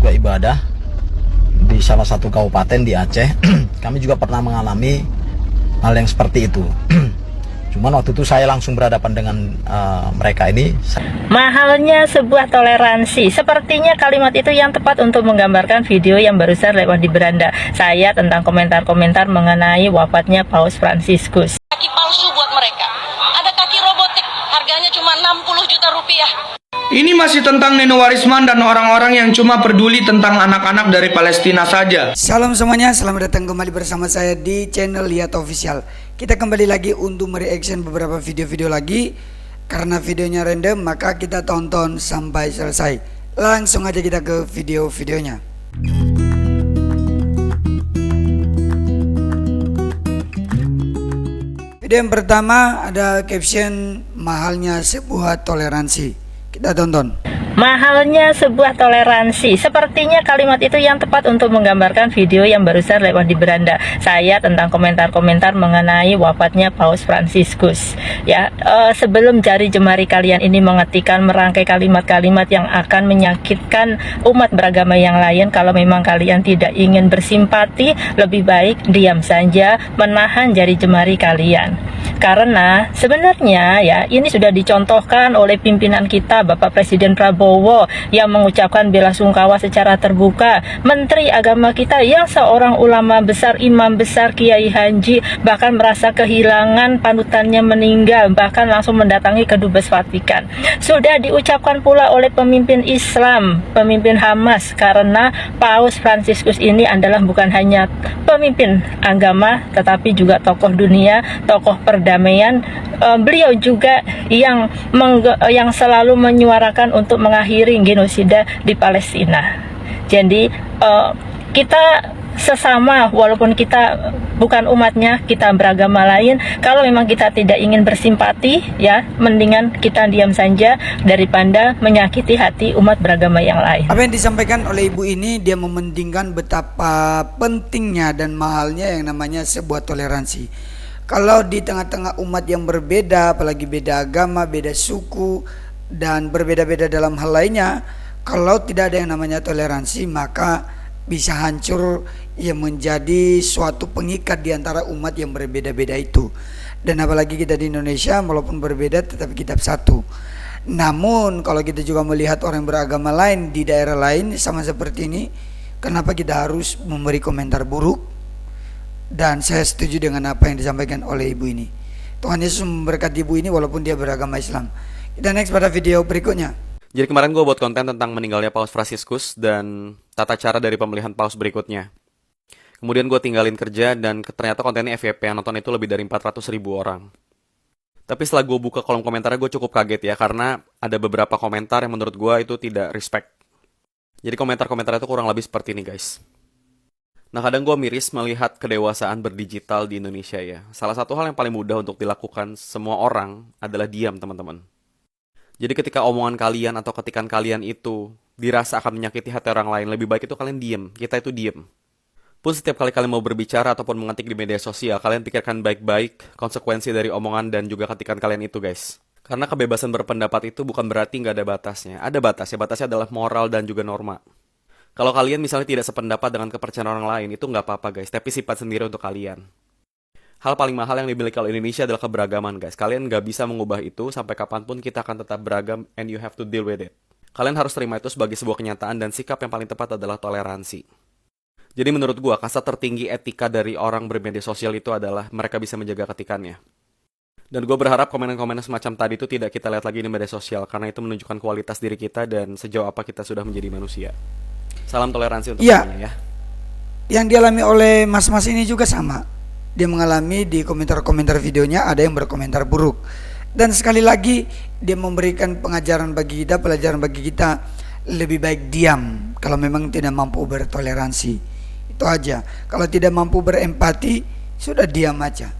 juga ibadah di salah satu kabupaten di Aceh. Kami juga pernah mengalami hal yang seperti itu. Cuman waktu itu saya langsung berhadapan dengan mereka ini. Mahalnya sebuah toleransi. Sepertinya kalimat itu yang tepat untuk menggambarkan video yang barusan lewat di beranda saya tentang komentar-komentar mengenai wafatnya Paus Fransiskus. Kaki palsu buat mereka. Ada kaki robotik, harganya cuma 60 juta rupiah. Ini masih tentang Nino Warisman dan orang-orang yang cuma peduli tentang anak-anak dari Palestina saja. Salam semuanya, selamat datang kembali bersama saya di channel Lihat Official. Kita kembali lagi untuk mereaction beberapa video-video lagi. Karena videonya random, maka kita tonton sampai selesai. Langsung aja kita ke video-videonya. Video yang pertama ada caption mahalnya sebuah toleransi. Kita tonton. Mahalnya sebuah toleransi. Sepertinya kalimat itu yang tepat untuk menggambarkan video yang barusan lewat di beranda saya tentang komentar-komentar mengenai wafatnya Paus Fransiskus. Ya, sebelum jari jemari kalian ini mengetikkan merangkai kalimat-kalimat yang akan menyakitkan umat beragama yang lain, kalau memang kalian tidak ingin bersimpati, lebih baik diam saja, menahan jari jemari kalian. Karena sebenarnya ya ini sudah dicontohkan oleh pimpinan kita Bapak Presiden Prabowo yang mengucapkan bela sungkawa secara terbuka. Menteri Agama kita yang seorang ulama besar, imam besar, Kiai Haji bahkan merasa kehilangan panutannya meninggal, bahkan langsung mendatangi kedubes Vatikan. Sudah diucapkan pula oleh pemimpin Islam, pemimpin Hamas, karena Paus Fransiskus ini adalah bukan hanya pemimpin agama tetapi juga tokoh dunia, tokoh perdamaian. Beliau juga yang selalu menyuarakan untuk mengakhiri genosida di Palestina. Jadi kita sesama, walaupun kita bukan umatnya, kita beragama lain, kalau memang kita tidak ingin bersimpati, ya mendingan kita diam saja daripada menyakiti hati umat beragama yang lain. Apa yang disampaikan oleh ibu ini, dia mementingkan betapa pentingnya dan mahalnya yang namanya sebuah toleransi. Kalau di tengah-tengah umat yang berbeda, apalagi beda agama, beda suku, dan berbeda-beda dalam hal lainnya, kalau tidak ada yang namanya toleransi, maka bisa hancur yang menjadi suatu pengikat di antara umat yang berbeda-beda itu. Dan apalagi kita di Indonesia, walaupun berbeda tetapi kita satu. Namun kalau kita juga melihat orang beragama lain di daerah lain sama seperti ini, kenapa kita harus memberi komentar buruk? Dan saya setuju dengan apa yang disampaikan oleh ibu ini. Tuhan Yesus memberkati ibu ini walaupun dia beragama Islam. Kita next pada video berikutnya. Jadi kemarin gue buat konten tentang meninggalnya Paus Fransiskus dan tata cara dari pemilihan paus berikutnya. Kemudian gue tinggalin kerja dan ternyata kontennya FYP, yang nonton itu lebih dari 400.000 orang. Tapi setelah gue buka kolom komentarnya gue cukup kaget ya, karena ada beberapa komentar yang menurut gue itu tidak respect. Jadi komentar-komentar itu kurang lebih seperti ini guys. Nah kadang gue miris melihat kedewasaan berdigital di Indonesia ya. Salah satu hal yang paling mudah untuk dilakukan semua orang adalah diam teman-teman. Jadi ketika omongan kalian atau ketikan kalian itu dirasa akan menyakiti hati orang lain, lebih baik itu kalian diam, kita itu diam. Pun setiap kali kalian mau berbicara ataupun mengetik di media sosial, kalian pikirkan baik-baik konsekuensi dari omongan dan juga ketikan kalian itu guys. Karena kebebasan berpendapat itu bukan berarti nggak ada batasnya. Ada batasnya, batasnya adalah moral dan juga norma. Kalau kalian misalnya tidak sependapat dengan kepercayaan orang lain, itu nggak apa-apa guys, tapi sifat sendiri untuk kalian. Hal paling mahal yang dimiliki oleh Indonesia adalah keberagaman guys. Kalian nggak bisa mengubah itu, sampai kapanpun kita akan tetap beragam and you have to deal with it. Kalian harus terima itu sebagai sebuah kenyataan dan sikap yang paling tepat adalah toleransi. Jadi menurut gua, kasta tertinggi etika dari orang bermedia sosial itu adalah mereka bisa menjaga ketikannya. Dan gue berharap komen-komen semacam tadi itu tidak kita lihat lagi di media sosial, karena itu menunjukkan kualitas diri kita dan sejauh apa kita sudah menjadi manusia. Salam toleransi untuk semuanya ya. Yang dialami oleh mas-mas ini juga sama. Dia mengalami di komentar-komentar videonya ada yang berkomentar buruk. Dan sekali lagi dia memberikan pengajaran bagi kita, pelajaran bagi kita, lebih baik diam kalau memang tidak mampu bertoleransi. Itu aja. Kalau tidak mampu berempati, sudah diam aja.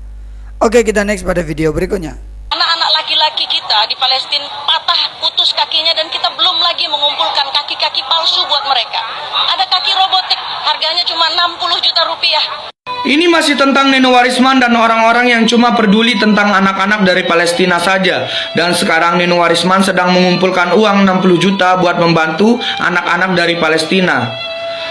Oke, kita next pada video berikutnya. Anak-anak laki-laki kita di Palestina patah putus kakinya dan kita belum lagi mengumpulkan kaki-kaki palsu buat mereka. Ada kaki robotik, harganya cuma 60 juta rupiah. Ini masih tentang Nenowarisman dan orang-orang yang cuma peduli tentang anak-anak dari Palestina saja. Dan sekarang Nenowarisman sedang mengumpulkan uang 60 juta buat membantu anak-anak dari Palestina.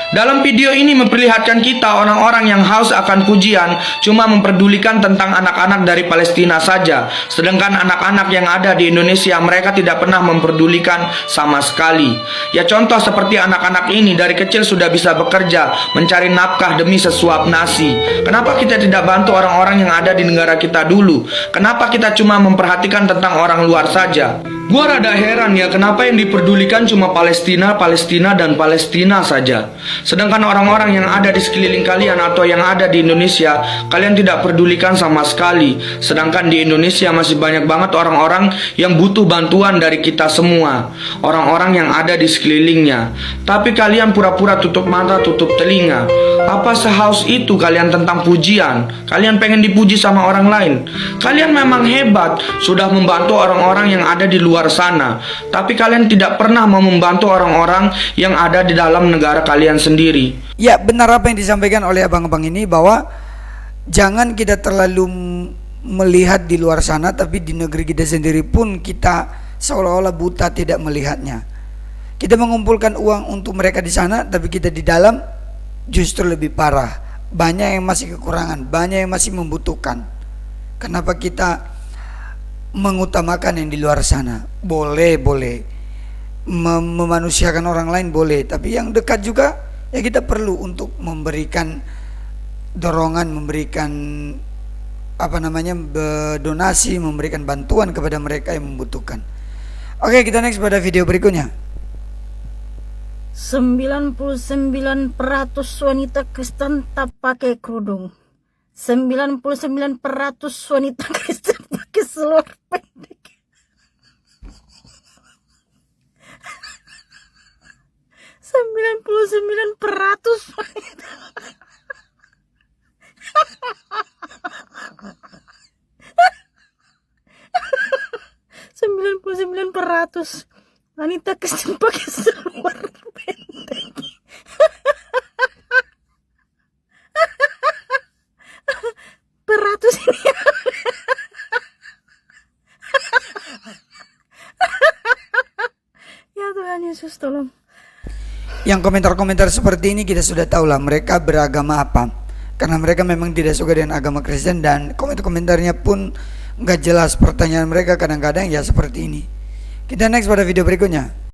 Dalam video ini memperlihatkan kita orang-orang yang haus akan pujian cuma memperdulikan tentang anak-anak dari Palestina saja. Sedangkan anak-anak yang ada di Indonesia mereka tidak pernah memperdulikan sama sekali. Ya contoh seperti anak-anak ini dari kecil sudah bisa bekerja, mencari nafkah demi sesuap nasi. Kenapa kita tidak bantu orang-orang yang ada di negara kita dulu? Kenapa kita cuma memperhatikan tentang orang luar saja? Gua rada heran ya kenapa yang diperdulikan cuma Palestina, Palestina, dan Palestina saja. Sedangkan orang-orang yang ada di sekeliling kalian atau yang ada di Indonesia, kalian tidak pedulikan sama sekali. Sedangkan di Indonesia masih banyak banget orang-orang yang butuh bantuan dari kita semua. Orang-orang yang ada di sekelilingnya. Tapi kalian pura-pura tutup mata, tutup telinga. Apa sehaus itu kalian tentang pujian? Kalian pengen dipuji sama orang lain? Kalian memang hebat, sudah membantu orang-orang yang ada di luar sana. Tapi kalian tidak pernah mau membantu orang-orang yang ada di dalam negara kalian sendiri. Ya, benar apa yang disampaikan oleh abang-abang ini, bahwa jangan kita terlalu melihat di luar sana, tapi di negeri kita sendiri pun kita seolah-olah buta tidak melihatnya. Kita mengumpulkan uang untuk mereka di sana, tapi kita di dalam justru lebih parah. Banyak yang masih kekurangan, banyak yang masih membutuhkan. Kenapa kita mengutamakan yang di luar sana? Boleh memanusiakan orang lain boleh, tapi yang dekat juga ya kita perlu untuk memberikan dorongan, memberikan donasi, memberikan bantuan kepada mereka yang membutuhkan. Oke, kita next pada video berikutnya. 99% wanita Kristen tak pakai kerudung. 99% wanita Kristen pakai seluar pendek. 99% wanita. 99% wanita Kristen pakai seluar pendek. Peratus ini. Ya Tuhan Yesus, tolong. Yang komentar-komentar seperti ini kita sudah tahu lah mereka beragama apa, karena mereka memang tidak suka dengan agama Kristen, dan komentar-komentarnya pun nggak jelas. Pertanyaan mereka kadang-kadang ya seperti ini. Kita next pada video berikutnya.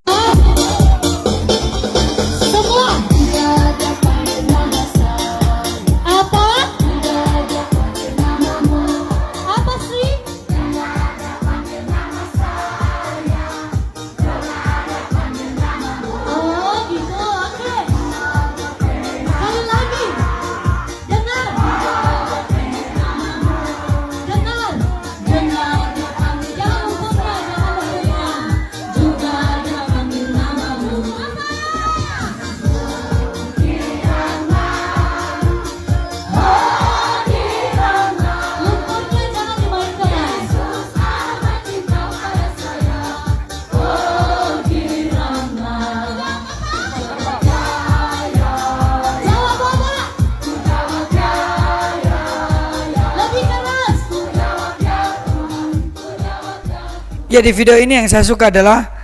Ya, di video ini yang saya suka adalah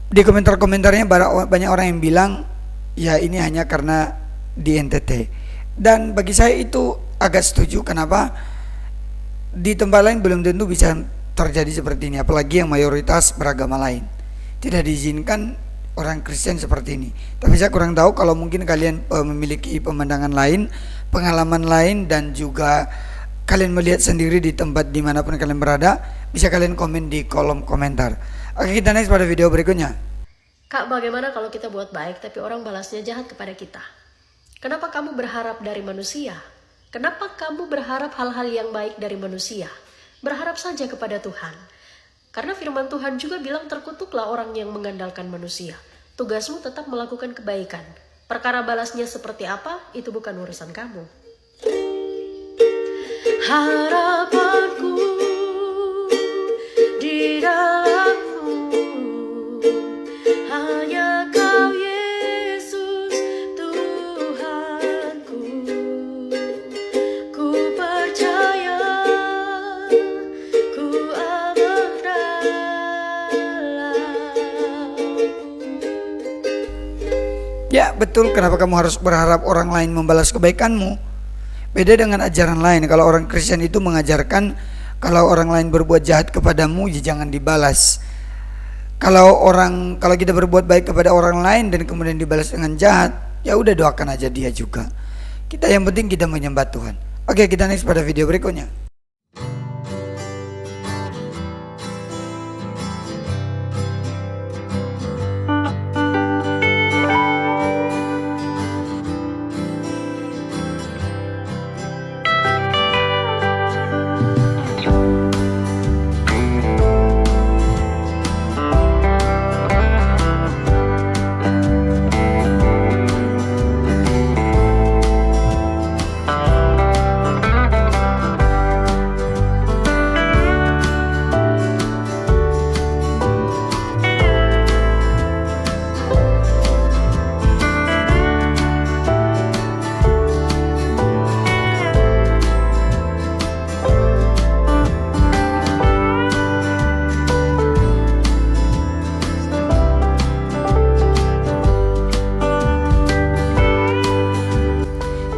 di komentar-komentarnya banyak orang yang bilang ya ini hanya karena di NTT, dan bagi saya itu agak setuju. Kenapa? Di tempat lain belum tentu bisa terjadi seperti ini, apalagi yang mayoritas beragama lain. Tidak diizinkan orang Kristen seperti ini. Tapi saya kurang tahu, kalau mungkin kalian memiliki pemandangan lain, pengalaman lain, dan juga kalian melihat sendiri di tempat dimanapun kalian berada, bisa kalian komen di kolom komentar. Oke, kita next pada video berikutnya. Kak, bagaimana kalau kita buat baik tapi orang balasnya jahat kepada kita? Kenapa kamu berharap dari manusia? Kenapa kamu berharap hal-hal yang baik dari manusia? Berharap saja kepada Tuhan. Karena firman Tuhan juga bilang terkutuklah orang yang mengandalkan manusia. Tugasmu tetap melakukan kebaikan. Perkara balasnya seperti apa, itu bukan urusan kamu. Harapanku di dalammu, hanya Kau Yesus Tuhanku. Ya betul, kenapa kamu harus berharap orang lain membalas kebaikanmu? Beda dengan ajaran lain. Kalau orang Kristen itu mengajarkan kalau orang lain berbuat jahat kepadamu, ya jangan dibalas. Kalau kita berbuat baik kepada orang lain dan kemudian dibalas dengan jahat, ya udah doakan aja dia juga. Yang penting kita menyembah Tuhan. Oke, kita next pada video berikutnya.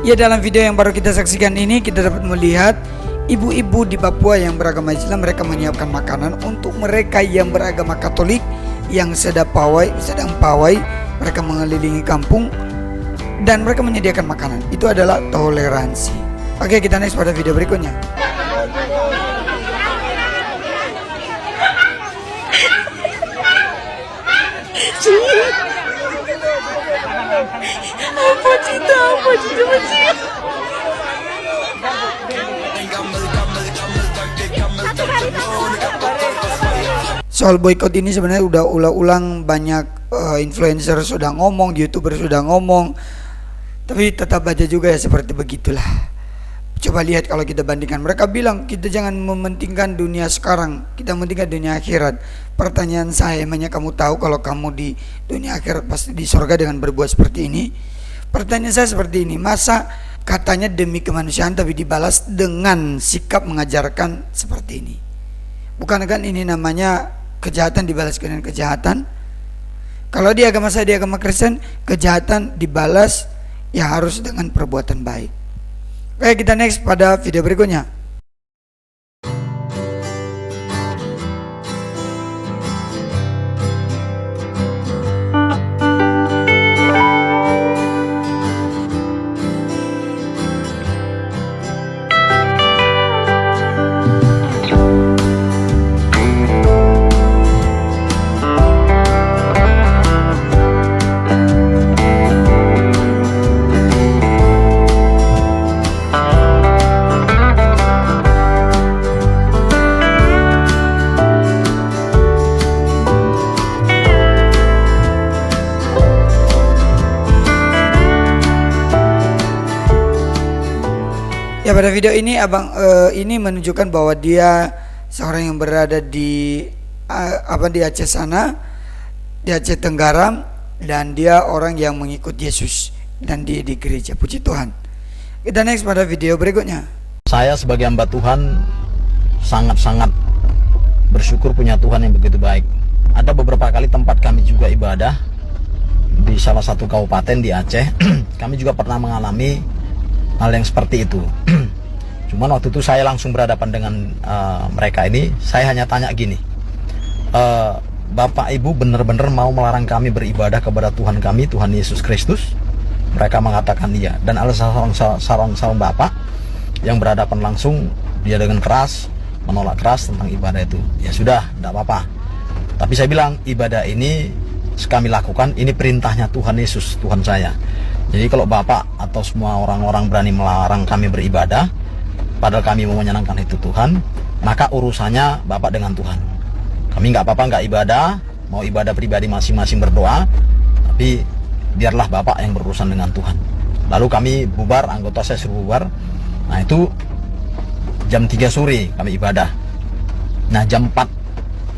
Ya, dalam video yang baru kita saksikan ini kita dapat melihat ibu-ibu di Papua yang beragama Islam, mereka menyiapkan makanan untuk mereka yang beragama Katolik yang sedang pawai, mereka mengelilingi kampung dan mereka menyediakan makanan. Itu adalah toleransi. Oke, kita next pada video berikutnya. Soal boykot ini sebenarnya udah ulang-ulang, banyak influencer sudah ngomong, YouTuber sudah ngomong, tapi tetap aja juga ya seperti begitulah. Coba lihat kalau kita bandingkan, mereka bilang kita jangan mementingkan dunia sekarang, kita mementingkan dunia akhirat. Pertanyaan saya, emangnya kamu tahu kalau kamu di dunia akhirat pasti di surga dengan berbuat seperti ini? Pertanyaan saya seperti ini, masa katanya demi kemanusiaan tapi dibalas dengan sikap mengajarkan seperti ini? Bukan kan ini namanya kejahatan dibalas dengan kejahatan? Kalau di agama saya, di agama Kristen, kejahatan dibalas ya harus dengan perbuatan baik. Oke, kita next pada video berikutnya. Ya, pada video ini abang ini menunjukkan bahwa dia seorang yang berada di di Aceh sana, di Aceh Tenggara, dan dia orang yang mengikut Yesus dan dia di gereja. Puji Tuhan. Kita next pada video berikutnya. Saya sebagai hamba Tuhan sangat-sangat bersyukur punya Tuhan yang begitu baik. Ada beberapa kali tempat kami juga ibadah di salah satu kabupaten di Aceh. Kami juga pernah mengalami hal yang seperti itu. Cuman waktu itu saya langsung berhadapan dengan mereka ini. Saya hanya tanya gini, Bapak Ibu benar-benar mau melarang kami beribadah kepada Tuhan kami, Tuhan Yesus Kristus? Mereka mengatakan iya. Dan ada seorang bapak yang berhadapan langsung, dia dengan keras menolak keras tentang ibadah itu. Ya sudah, tidak apa-apa. Tapi saya bilang, ibadah ini kami lakukan, ini perintahnya Tuhan Yesus, Tuhan saya. Jadi kalau Bapak atau semua orang-orang berani melarang kami beribadah, padahal kami mau menyenangkan itu Tuhan, maka urusannya Bapak dengan Tuhan. Kami nggak apa-apa nggak ibadah, mau ibadah pribadi masing-masing berdoa, tapi biarlah Bapak yang berurusan dengan Tuhan. Lalu kami bubar, anggota saya suruh bubar. Nah itu jam 3 sore kami ibadah. Nah jam 4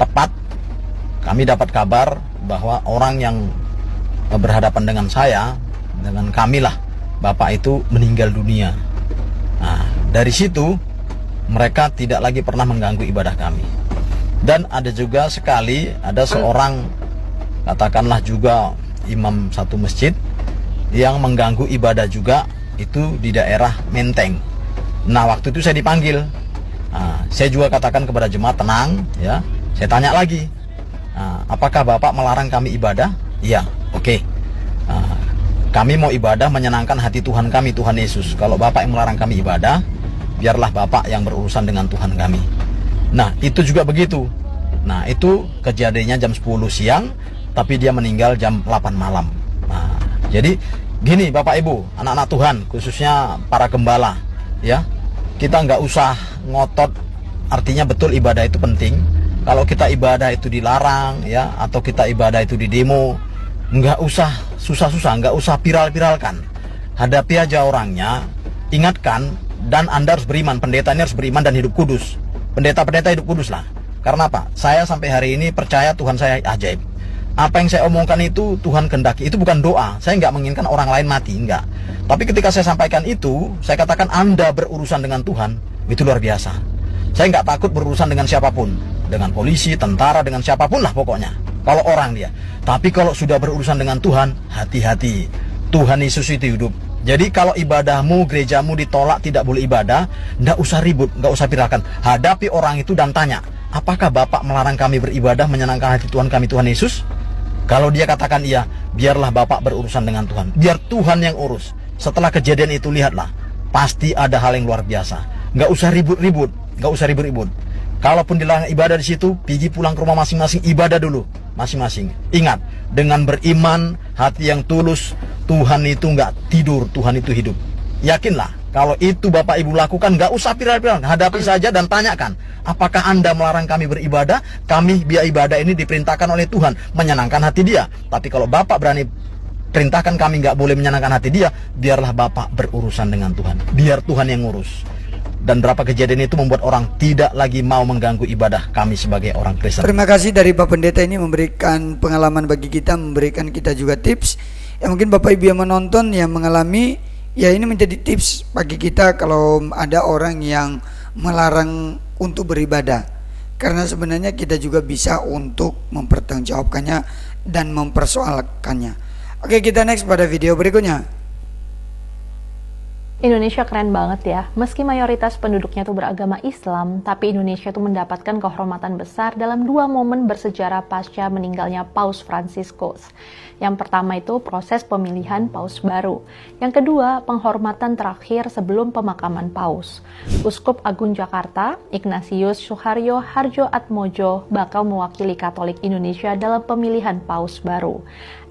tepat kami dapat kabar bahwa orang yang berhadapan dengan saya, dengan kami lah, Bapak itu meninggal dunia. Nah dari situ mereka tidak lagi pernah mengganggu ibadah kami. Dan ada juga sekali ada seorang, katakanlah juga imam satu masjid, yang mengganggu ibadah juga, itu di daerah Menteng. Nah, waktu itu saya dipanggil. Nah, saya juga katakan kepada jemaat, tenang ya. Saya tanya lagi, apakah Bapak melarang kami ibadah? Iya, oke. Kami mau ibadah menyenangkan hati Tuhan kami, Tuhan Yesus. Kalau Bapak yang melarang kami ibadah, biarlah Bapak yang berurusan dengan Tuhan kami. Nah, itu juga begitu. Nah, itu kejadiannya jam 10 siang, tapi dia meninggal jam 8 malam. Nah, jadi gini Bapak Ibu, anak-anak Tuhan, khususnya para gembala, ya, kita nggak usah ngotot. Artinya betul ibadah itu penting. Kalau kita ibadah itu dilarang, ya, atau kita ibadah itu di demo, nggak usah susah-susah, nggak usah viral-viralkan. Hadapi aja orangnya, ingatkan, dan Anda harus beriman, pendetanya harus beriman dan hidup kudus. Pendeta-pendeta hidup kudus lah. Karena apa? Saya sampai hari ini percaya Tuhan saya ajaib. Apa yang saya omongkan itu Tuhan kehendaki. Itu bukan doa. Saya nggak menginginkan orang lain mati, enggak. Tapi ketika saya sampaikan itu, saya katakan Anda berurusan dengan Tuhan, itu luar biasa. Saya nggak takut berurusan dengan siapapun, dengan polisi, tentara, dengan siapapun lah pokoknya. Kalau orang dia. Tapi kalau sudah berurusan dengan Tuhan, hati-hati. Tuhan Yesus itu hidup. Jadi kalau ibadahmu, gerejamu ditolak, tidak boleh ibadah, nggak usah ribut, nggak usah viralkan. Hadapi orang itu dan tanya, apakah Bapak melarang kami beribadah menyenangkan hati Tuhan kami, Tuhan Yesus? Kalau dia katakan iya, biarlah Bapak berurusan dengan Tuhan. Biar Tuhan yang urus. Setelah kejadian itu, lihatlah, pasti ada hal yang luar biasa. Nggak usah ribut-ribut, nggak usah ribut-ribut. Kalaupun dilarang ibadah di situ, pergi pulang ke rumah masing-masing, ibadah dulu masing-masing. Ingat, dengan beriman, hati yang tulus, Tuhan itu nggak tidur, Tuhan itu hidup. Yakinlah, kalau itu Bapak Ibu lakukan, nggak usah viral-viral, hadapi saja dan tanyakan, apakah Anda melarang kami beribadah? Kami biar ibadah ini diperintahkan oleh Tuhan, menyenangkan hati Dia. Tapi kalau Bapak berani perintahkan kami nggak boleh menyenangkan hati Dia, biarlah Bapak berurusan dengan Tuhan. Biar Tuhan yang ngurus. Dan berapa kejadian itu membuat orang tidak lagi mau mengganggu ibadah kami sebagai orang Kristen. Terima kasih dari Pak Pendeta ini memberikan pengalaman bagi kita, memberikan kita juga tips. Ya mungkin Bapak Ibu yang menonton yang mengalami, ya ini menjadi tips bagi kita kalau ada orang yang melarang untuk beribadah. Karena sebenarnya kita juga bisa untuk mempertanggungjawabkannya dan mempersoalkannya. Oke, kita next pada video berikutnya. Indonesia keren banget ya. Meski mayoritas penduduknya tuh beragama Islam, tapi Indonesia tuh mendapatkan kehormatan besar dalam dua momen bersejarah pasca meninggalnya Paus Fransiskus. Yang pertama itu proses pemilihan Paus baru. Yang kedua, penghormatan terakhir sebelum pemakaman Paus. Uskup Agung Jakarta, Ignatius Suharyo Harjoatmojo bakal mewakili Katolik Indonesia dalam pemilihan Paus baru.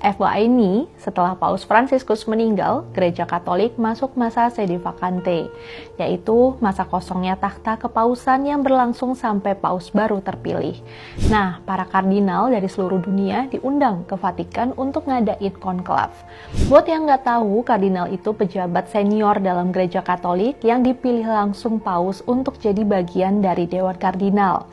FYI ini, setelah Paus Fransiskus meninggal, Gereja Katolik masuk masa sedi vacante, yaitu masa kosongnya takhta kepausan yang berlangsung sampai Paus baru terpilih. Nah, para kardinal dari seluruh dunia diundang ke Vatikan untuk ngadain konklav. Buat yang nggak tahu, kardinal itu pejabat senior dalam Gereja Katolik yang dipilih langsung Paus untuk jadi bagian dari Dewan Kardinal.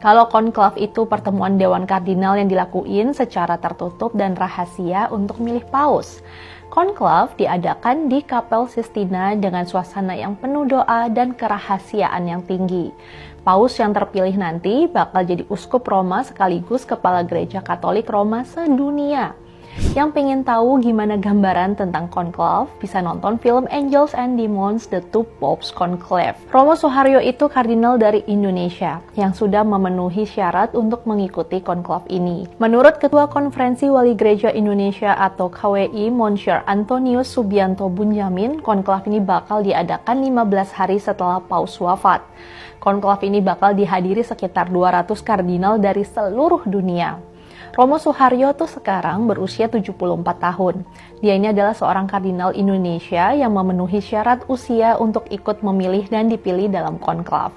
Kalau konklav itu pertemuan Dewan Kardinal yang dilakuin secara tertutup dan rahasia untuk milih Paus. Konklav diadakan di Kapel Sistina dengan suasana yang penuh doa dan kerahasiaan yang tinggi. Paus yang terpilih nanti bakal jadi uskup Roma sekaligus kepala Gereja Katolik Roma sedunia. Yang pengen tahu gimana gambaran tentang konklav, bisa nonton film Angels and Demons The Two Popes Conclave. Romo Suharyo itu kardinal dari Indonesia yang sudah memenuhi syarat untuk mengikuti konklav ini. Menurut Ketua Konferensi Wali Gereja Indonesia atau KWI, Monsieur Antonius Subianto Bunjamin, konklav ini bakal diadakan 15 hari setelah Paus wafat. Konklav ini bakal dihadiri sekitar 200 kardinal dari seluruh dunia. Romo Suharyo tuh sekarang berusia 74 tahun. Dia ini adalah seorang kardinal Indonesia yang memenuhi syarat usia untuk ikut memilih dan dipilih dalam konklav.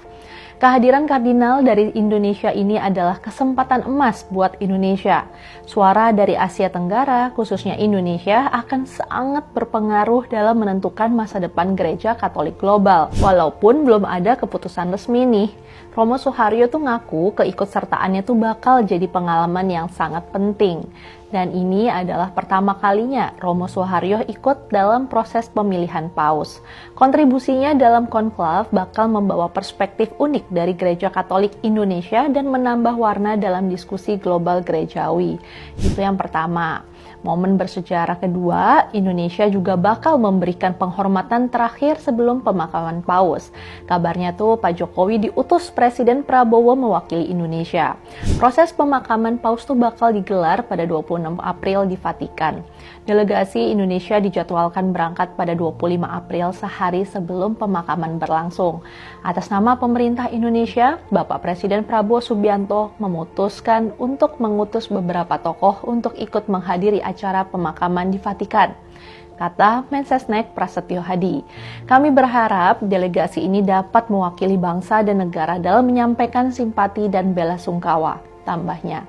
Kehadiran kardinal dari Indonesia ini adalah kesempatan emas buat Indonesia. Suara dari Asia Tenggara, khususnya Indonesia, akan sangat berpengaruh dalam menentukan masa depan gereja Katolik global. Walaupun belum ada keputusan resmi nih, Romo Suharyo tuh ngaku keikutsertaannya tuh bakal jadi pengalaman yang sangat penting. Dan ini adalah pertama kalinya Romo Suharyo ikut dalam proses pemilihan Paus. Kontribusinya dalam konklav bakal membawa perspektif unik dari Gereja Katolik Indonesia dan menambah warna dalam diskusi global gerejawi. Itu yang pertama. Momen bersejarah kedua, Indonesia juga bakal memberikan penghormatan terakhir sebelum pemakaman Paus. Kabarnya tuh Pak Jokowi diutus Presiden Prabowo mewakili Indonesia. Proses pemakaman Paus tuh bakal digelar pada 26 April di Vatikan. Delegasi Indonesia dijadwalkan berangkat pada 25 April sehari sebelum pemakaman berlangsung. Atas nama pemerintah Indonesia, Bapak Presiden Prabowo Subianto memutuskan untuk mengutus beberapa tokoh untuk ikut menghadiri acara pemakaman di Vatikan. Kata Mensesnek Prasetyo Hadi, kami berharap delegasi ini dapat mewakili bangsa dan negara dalam menyampaikan simpati dan bela sungkawa. Tambahnya,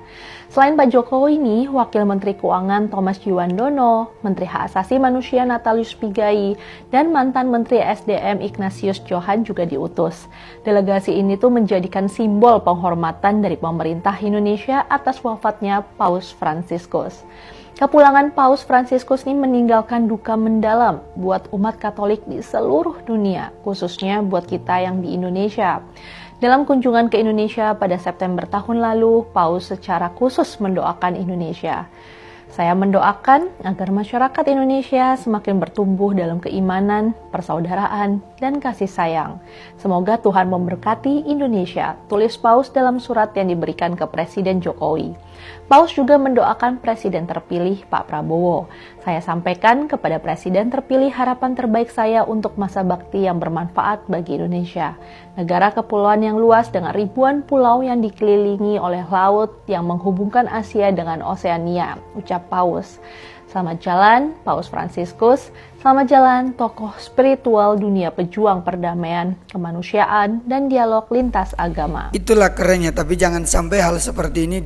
selain Pak Jokowi ini, Wakil Menteri Keuangan Thomas Yuwandono, Menteri Hak Asasi Manusia Natalius Pigai, dan mantan Menteri SDM Ignatius Johan juga diutus. Delegasi ini tuh menjadikan simbol penghormatan dari pemerintah Indonesia atas wafatnya Paus Fransiskus. Kepulangan Paus Fransiskus ini meninggalkan duka mendalam buat umat Katolik di seluruh dunia, khususnya buat kita yang di Indonesia. Dalam kunjungan ke Indonesia pada September tahun lalu, Paus secara khusus mendoakan Indonesia. Saya mendoakan agar masyarakat Indonesia semakin bertumbuh dalam keimanan, persaudaraan, dan kasih sayang. Semoga Tuhan memberkati Indonesia, tulis Paus dalam surat yang diberikan ke Presiden Jokowi. Paus juga mendoakan Presiden terpilih Pak Prabowo. Saya sampaikan kepada Presiden terpilih harapan terbaik saya untuk masa bakti yang bermanfaat bagi Indonesia. Negara kepulauan yang luas dengan ribuan pulau yang dikelilingi oleh laut yang menghubungkan Asia dengan Oseania, ucap Paus. Selamat jalan Paus Fransiskus, selamat jalan tokoh spiritual dunia pejuang perdamaian, kemanusiaan, dan dialog lintas agama. Itulah kerennya, tapi jangan sampai hal seperti ini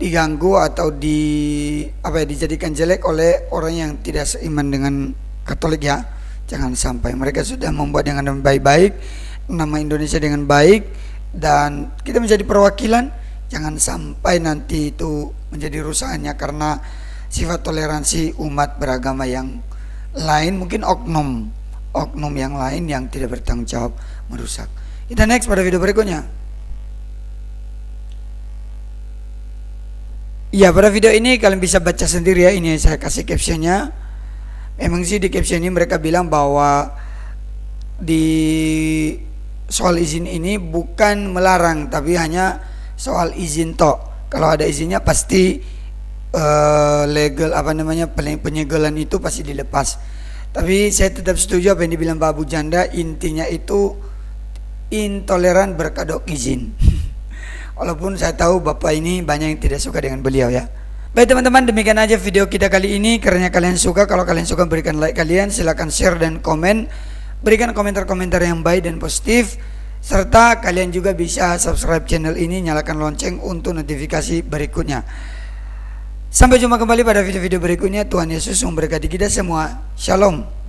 diganggu atau dijadikan jelek oleh orang yang tidak seiman dengan Katolik ya. Jangan sampai. Mereka sudah membuat dengan baik-baik, nama Indonesia dengan baik, dan kita menjadi perwakilan. Jangan sampai nanti itu menjadi rusakannya karena sifat toleransi umat beragama yang lain, mungkin oknum yang lain yang tidak bertanggung jawab merusak. Kita next pada video berikutnya. Ya, pada video ini kalian bisa baca sendiri ya, ini saya kasih captionnya. Memang sih di caption ini mereka bilang bahwa di soal izin ini bukan melarang, tapi hanya soal izin tok. Kalau ada izinnya pasti legal penyegelan itu pasti dilepas. Tapi saya tetap setuju apa yang dibilang Pak Abu Janda, intinya itu intoleran berkedok izin. Walaupun saya tahu Bapak ini banyak yang tidak suka dengan beliau ya. Baik teman-teman, demikian aja video kita kali ini. Karena kalian suka, kalau kalian suka berikan like kalian, silahkan share dan komen. Berikan komentar-komentar yang baik dan positif. Serta kalian juga bisa subscribe channel ini, nyalakan lonceng untuk notifikasi berikutnya. Sampai jumpa kembali pada video-video berikutnya. Tuhan Yesus memberkati kita semua. Shalom.